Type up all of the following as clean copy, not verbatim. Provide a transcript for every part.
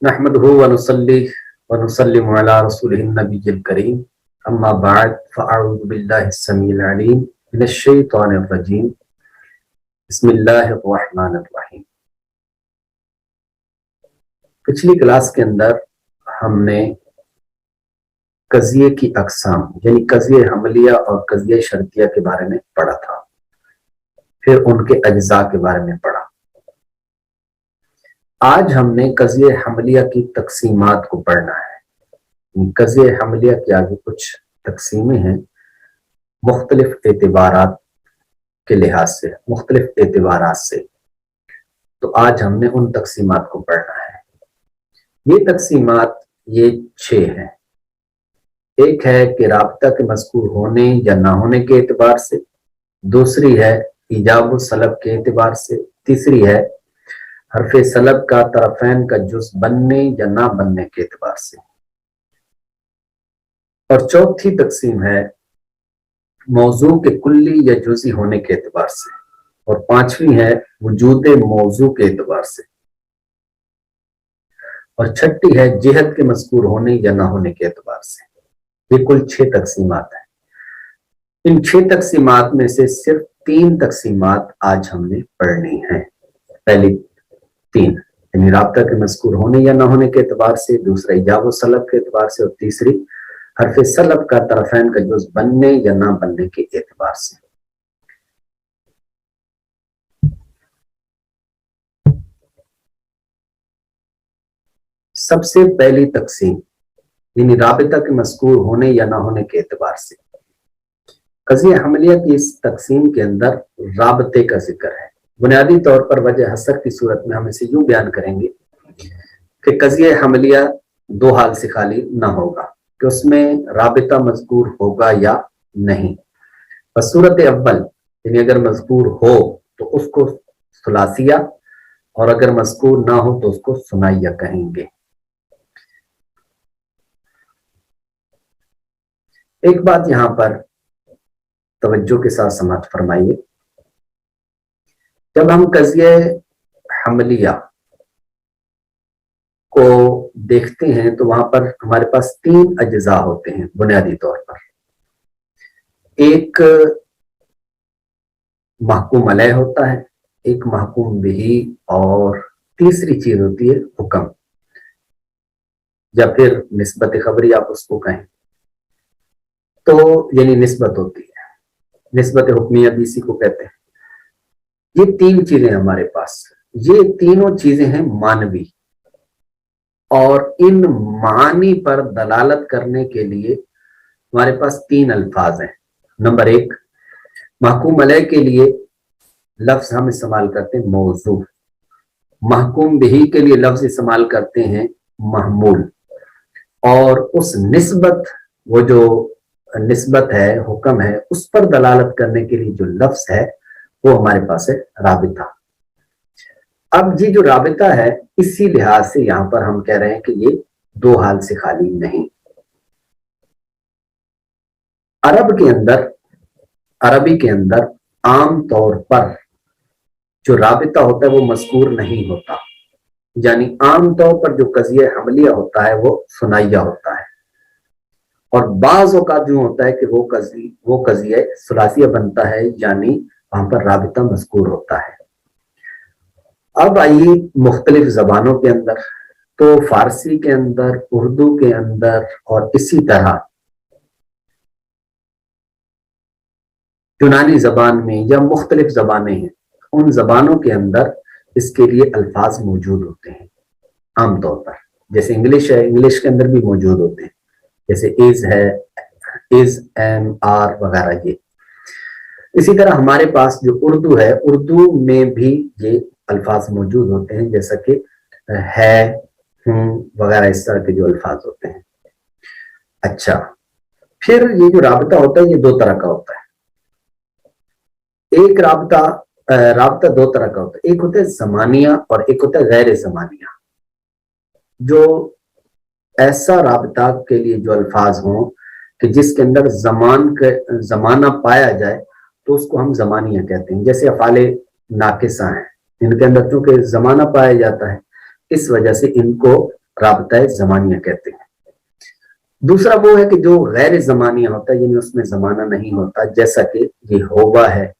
नहमदुहु व नुसल्ली व नुसल्लिमु अला रसूलिहिन नबिय्यिल करीम अम्मा बअद फ़अऊज़ु बिल्लाहिस समीइल अलीम मिनश शैतानिर रजीम बिस्मिल्लाहिर रहमानिर रहीम। पिछली क्लास के अंदर हमने कज़िये की अक़साम यानी कज़िये हमलिया और कज़िये शर्तिया के बारे में पढ़ा था, फिर उनके अज्जा के बारे में पढ़ा। आज हमने कज़िये हमलिया की तक़सीमात को पढ़ना है। कज़िये हमलिया की आगे कुछ तक़सीमें हैं मुख्तलिफ एतबारात के लिहाज से, मुख्तलिफ एतबारात से। तो आज हमने उन तक़सीमात को पढ़ना है। ये तक़सीमात ये 6 हैं। एक है कि राब्ता के मज़कूर होने या ना होने के एतबार से, दूसरी है ईजाब व सलब के एतबार से, तीसरी है हरफ़े सलब का तरफ़ैन का जुज़ बनने या ना बनने के एतबार से, और चौथी तक़सीम है मौजू के कुल्ली या जुज़ी होने के एतबार से, और पांचवी है वजूद मौजू के एतबार से, और छठी है जिहत के मज़कूर होने या ना होने के एतबार से। ये कुल 6 तक़सीमात हैं। इन 6 तक़सीमात में से सिर्फ 3 तक़सीमात आज हमने पढ़नी है। पहली 3 यानी राब्ता के मज़कूर होने या ना होने के एतबार से, दूसरा इजाब व सलब के एतबार से, और तीसरी हरफ़े सलब का तरफ़ैन का जुज़ बनने या ना बनने के एतबार से। सबसे पहली तक़सीम यानी राबिता के मज़कूर होने या ना होने के एतबार से। कज़िये हमलिया की इस तक़सीम के अंदर राबते का जिक्र है। बुनियादी तौर पर वजह हसर की सूरत में हम इसे यूं बयान करेंगे कि कज़िये हमलिया 2 हाल से खाली ना होगा कि उसमें राबिता मज़कूर होगा या नहीं। बसूरत अव्वल यानी अगर मज़कूर हो तो उसको सुलासिया, और अगर मज़कूर ना हो तो उसको सुनाइया कहेंगे। एक बात यहां पर तवज्जो के साथ समाअत फरमाइए। जब हम कज़िये हमलिया को देखते हैं तो वहां पर हमारे पास 3 अज्जा होते हैं बुनियादी तौर पर। एक महकूम अलैह होता है, एक महकूम बिही, और तीसरी चीज होती है हुक्म, या फिर निस्बत खबरी आप उसको कहें तो, यानी निस्बत होती है, निस्बत हुक्मिया भी इसी को कहते हैं। ये 3 चीजें हमारे पास, ये तीनों चीजें हैं मानवी, और इन मानी पर दलालत करने के लिए हमारे पास 3 अल्फाज हैं। नंबर 1, महकूम अलैह के लिए लफ्ज हम इस्तेमाल करते हैं मौजू, महकूम बिही के लिए लफ्ज इस्तेमाल करते हैं महमूल, और उस निस्बत, वो जो निस्बत है, हुक्म है, उस पर दलालत करने के लिए जो लफ्ज है वो हमारे पास है राबिता। अब ये जो राबिता है, इसी लिहाज से यहां पर हम कह रहे हैं कि ये 2 हाल से खाली नहीं। अरबी के अंदर आम तौर पर जो राबिता होता है वो मज़कूर नहीं होता, यानी आम तौर पर जो कज़िये हमलिया होता है वो सुनाइया होता है, और बाज़ औक़ात जो होता है कि वो कज़िये सुलासिया बनता है, यानी वहां पर राबिता मज़कूर होता है। अब आइए मुख्तलिफ ज़बानों के अंदर, तो फारसी के अंदर, उर्दू के अंदर, और इसी तरह यूनानी ज़बान में या मुख्तलिफ ज़बानें हैं, उन ज़बानों के अंदर इसके लिए अल्फाज मौजूद होते हैं आमतौर पर। जैसे इंग्लिश है, इंग्लिश के अंदर भी मौजूद होते हैं, जैसे इज है, इज, एम, आर वगैरह। ये इसी तरह हमारे पास जो उर्दू है, उर्दू में भी ये अल्फाज मौजूद होते हैं, जैसा कि है, हूं वगैरह, इस तरह के जो अल्फाज होते हैं। अच्छा, फिर ये जो राबता होता है ये 2 तरह का होता है। एक राबता 2 तरह का होता है, एक होता है ज़मानिया और एक होता है गैर ज़मानिया। जो ऐसा राबता के लिए जो अल्फाज हों कि जिसके अंदर ज़माना पाया जाए तो उसको हम ज़मानिया कहते हैं। जैसे अफ़ाले नाकिसा हैं, इनके अंदर चूंकि ज़माना पाया जाता है, इस वजह से इनको राबता ज़मानिया कहते हैं। दूसरा वो है कि जो गैर ज़मानिया होता है, यानी उसमें ज़माना नहीं होता, जैसा कि ये होवा है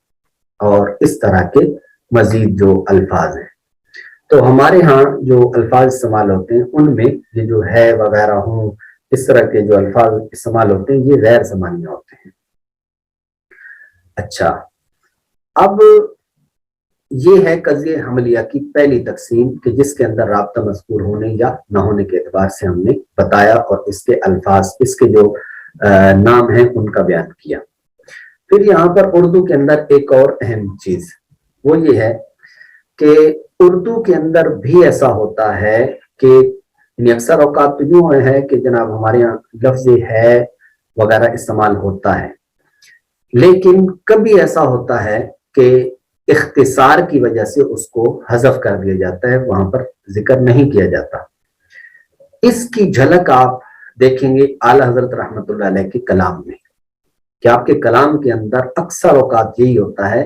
और इस तरह के मजीद जो अल्फाज हैं। तो हमारे यहाँ जो अल्फाज इस्तेमाल होते हैं उनमें ये जो है वगैरह हूँ, इस तरह के जो अल्फाज इस्तेमाल होते हैं ये गैर ज़मानिया होते हैं। अच्छा, अब ये है कज़िए हमलिया की पहली तकसीम कि जिसके अंदर राब्ता मज़कूर होने या ना होने के एतबार से हमने बताया और इसके अल्फाज, इसके जो नाम हैं उनका बयान किया। फिर यहाँ पर उर्दू के अंदर एक और अहम चीज वो ये है कि उर्दू के अंदर भी ऐसा होता है कि अक्सर औकात तो यूं है कि जनाब हमारे यहाँ लफ्ज़ है वगैरह इस्तेमाल होता है, लेकिन कभी ऐसा होता है कि इख्तिसार की वजह से उसको हज़फ कर दिया जाता है, वहां पर जिक्र नहीं किया जाता। इसकी झलक आप देखेंगे आला हजरत रहमतुल्लाह अलैह के कलाम में, कि आपके कलाम के अंदर अक्सर औकात यही होता है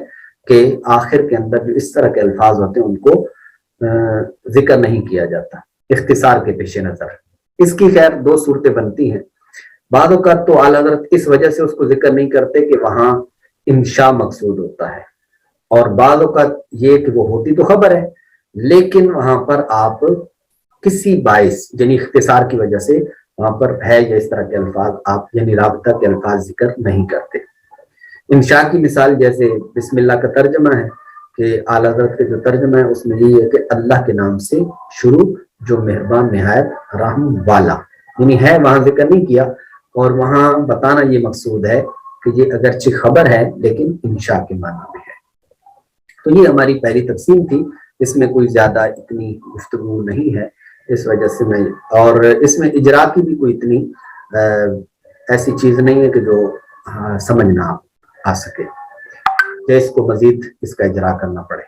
कि आखिर के अंदर जो इस तरह के अल्फाज होते हैं उनको जिक्र नहीं किया जाता इख्तिसार के पेश नजर। इसकी खैर दो सूरतें बनती हैं। बाद औक़ात तो आला हज़रत इस वजह से उसको जिक्र नहीं करते कि वहां इंशा मकसूद होता है, और बाद औक़ात ये कि वो होती तो खबर है लेकिन वहां पर आप किसी बाइस यानी इख्तिसार की वजह से वहां पर है या इस तरह के अल्फाज आप यानी राबता के अल्फाज जिक्र नहीं करते। इंशा की मिसाल जैसे बिस्मिल्लाह का तर्जमा है कि आला हज़रत के जो तर्जमा है उसमें यही है कि अल्लाह के नाम से शुरू जो मेहरबान निहायत रहम वाला, यानी है वहां जिक्र नहीं किया, और वहां बताना ये मकसूद है कि ये अगरचे खबर है लेकिन इंशा के माना में है। तो ये हमारी पहली तकसीम थी, इसमें कोई ज्यादा इतनी गुफ्तगू नहीं है इस वजह से मैं, और इसमें इजरा की भी कोई इतनी ऐसी चीज नहीं है कि जो समझ ना आ सके, जैसे इसको मजीद इसका इजरा करना पड़े।